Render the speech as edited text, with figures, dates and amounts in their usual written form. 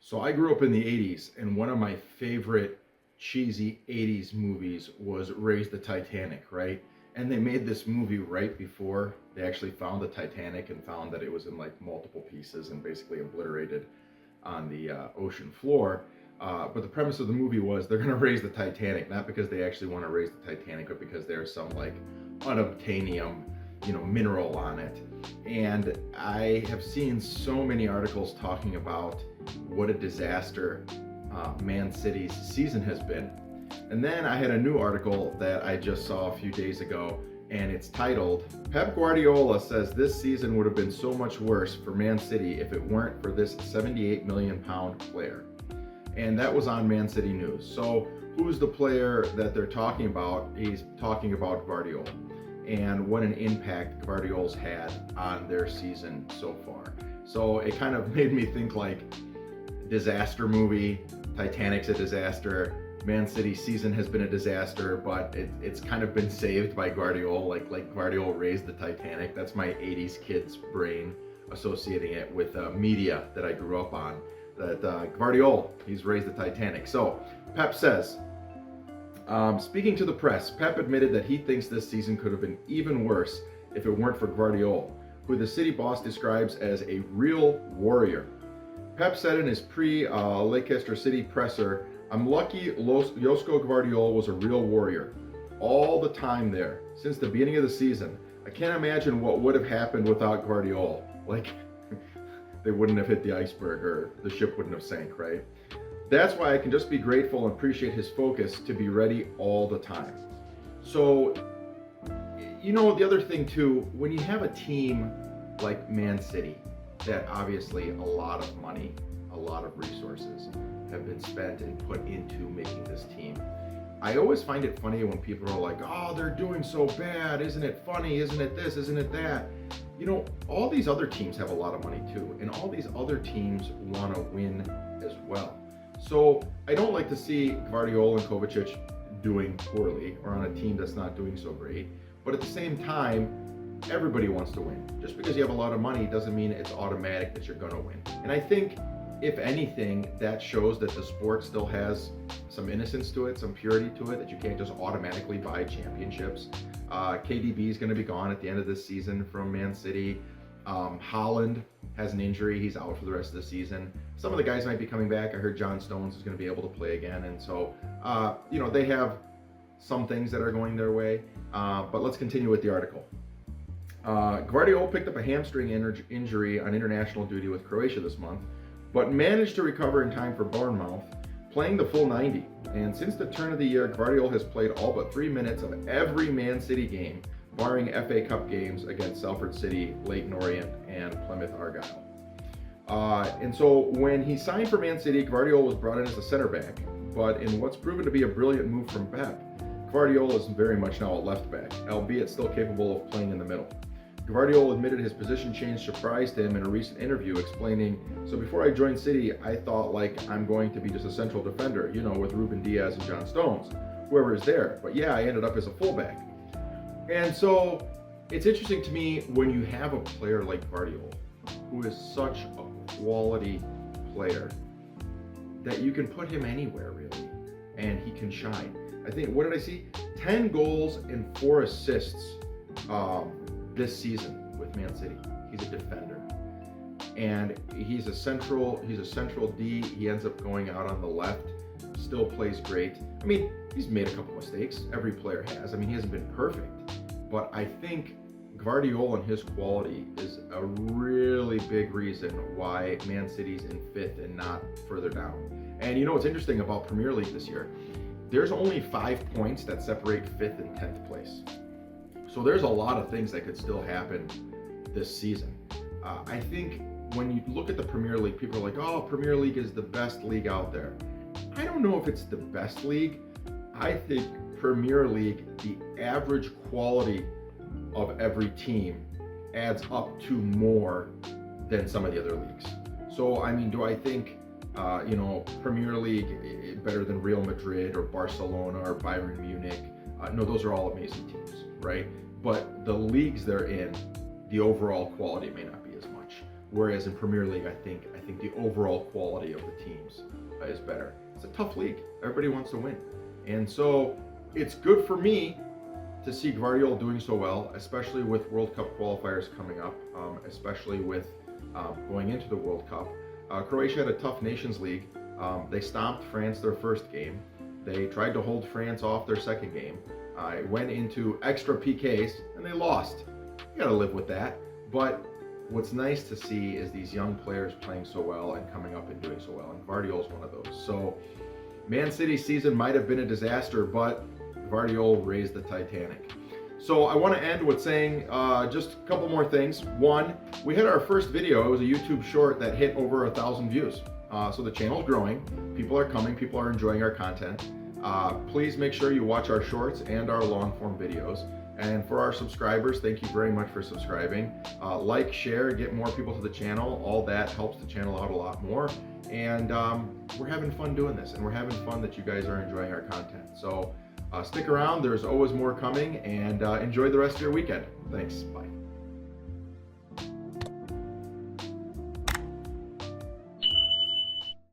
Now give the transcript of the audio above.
So I grew up in the 80s, and one of my favorite cheesy 80s movies was Raise the Titanic, right? And they made this movie right before they actually found the Titanic and found that it was in like multiple pieces and basically obliterated on the ocean floor. But the premise of the movie was they're going to raise the Titanic, not because they actually want to raise the Titanic, but because there's some like unobtainium, mineral on it. And I have seen so many articles talking about what a disaster Man City's season has been. And then I had a new article that I just saw a few days ago, and it's titled, Pep Guardiola says this season would have been so much worse for Man City if it weren't for this £78 million player. And that was on Man City News. So who's the player that they're talking about? He's talking about Guardiola and what an impact Guardiola's had on their season so far. So it kind of made me think like disaster movie, Titanic's a disaster, Man City season has been a disaster, but it's kind of been saved by Guardiola, like Guardiola raised the Titanic. That's my 80s kid's brain associating it with media that I grew up on. That Guardiola, he's raised the Titanic. So Pep says, speaking to the press, Pep admitted that he thinks this season could have been even worse if it weren't for Guardiola, who the City boss describes as a real warrior. Pep said in his pre-Leicester City presser, I'm lucky Josko Gvardiol was a real warrior. All the time there, since the beginning of the season. I can't imagine what would have happened without Guardiola. Like, they wouldn't have hit the iceberg or the ship wouldn't have sank, right? That's why I can just be grateful and appreciate his focus to be ready all the time. So, the other thing too, when you have a team like Man City, that obviously a lot of money, a lot of resources have been spent and put into making this team. I always find it funny when people are like, oh, they're doing so bad. Isn't it funny? Isn't it this? Isn't it that? All these other teams have a lot of money too. And all these other teams want to win as well. So I don't like to see Gvardiol and Kovacic doing poorly or on a team that's not doing so great. But at the same time, everybody wants to win. Just because you have a lot of money doesn't mean it's automatic that you're going to win. And I think, if anything, that shows that the sport still has some innocence to it, some purity to it, that you can't just automatically buy championships. KDB is going to be gone at the end of this season from Man City. Haaland has an injury. He's out for the rest of the season. Some of the guys might be coming back. I heard John Stones is going to be able to play again. And so, they have some things that are going their way. But let's continue with the article. Guardiola picked up a hamstring injury on international duty with Croatia this month, but managed to recover in time for Bournemouth, playing the full 90. And since the turn of the year, Guardiola has played all but 3 minutes of every Man City game, barring FA Cup games against Salford City, Leyton Orient, and Plymouth Argyle. And so when he signed for Man City, Guardiola was brought in as a center back, but in what's proven to be a brilliant move from Pep, Guardiola is very much now a left back, albeit still capable of playing in the middle. Gvardiol admitted his position change surprised him in a recent interview, explaining, so before I joined City, I thought like I'm going to be just a central defender, with Ruben Diaz and John Stones, whoever is there. But yeah, I ended up as a fullback. And so it's interesting to me when you have a player like Gvardiol, who is such a quality player, that you can put him anywhere really, and he can shine. I think, what did I see? 10 goals and 4 assists this season with Man City. He's a defender, and he's a central D. He ends up going out on the left, still plays great. I mean, he's made a couple mistakes. Every player has. I mean, he hasn't been perfect, but I think Gvardiol and his quality is a really big reason why Man City's in 5th and not further down. And what's interesting about Premier League this year? There's only 5 points that separate 5th and 10th place. So there's a lot of things that could still happen this season. I think when you look at the Premier League, people are like, oh, Premier League is the best league out there. I don't know if it's the best league. I think Premier League, the average quality of every team adds up to more than some of the other leagues. So, I mean, do I think, Premier League better than Real Madrid or Barcelona or Bayern Munich? No, those are all amazing teams, right? But the leagues they're in, the overall quality may not be as much. Whereas in Premier League, I think think the overall quality of the teams is better. It's a tough league. Everybody wants to win. And so it's good for me to see Gvardiol doing so well, especially with World Cup qualifiers coming up, especially with going into the World Cup. Croatia had a tough Nations League. They stomped France their first game. They tried to hold France off their second game. Went into extra PKs and they lost. You gotta live with that. But what's nice to see is these young players playing so well and coming up and doing so well, and Gvardiol's one of those. So Man City's season might have been a disaster, but Gvardiol raised the Titanic. So I want to end with saying just a couple more things. One, we had our first video. It was a YouTube short that hit over 1,000 views. So the channel's growing. People are coming. People are enjoying our content. Please make sure you watch our shorts and our long-form videos. And for our subscribers, thank you very much for subscribing. Like, share, get more people to the channel. All that helps the channel out a lot more. And we're having fun doing this, and we're having fun that you guys are enjoying our content. So stick around. There's always more coming, and enjoy the rest of your weekend. Thanks. Bye.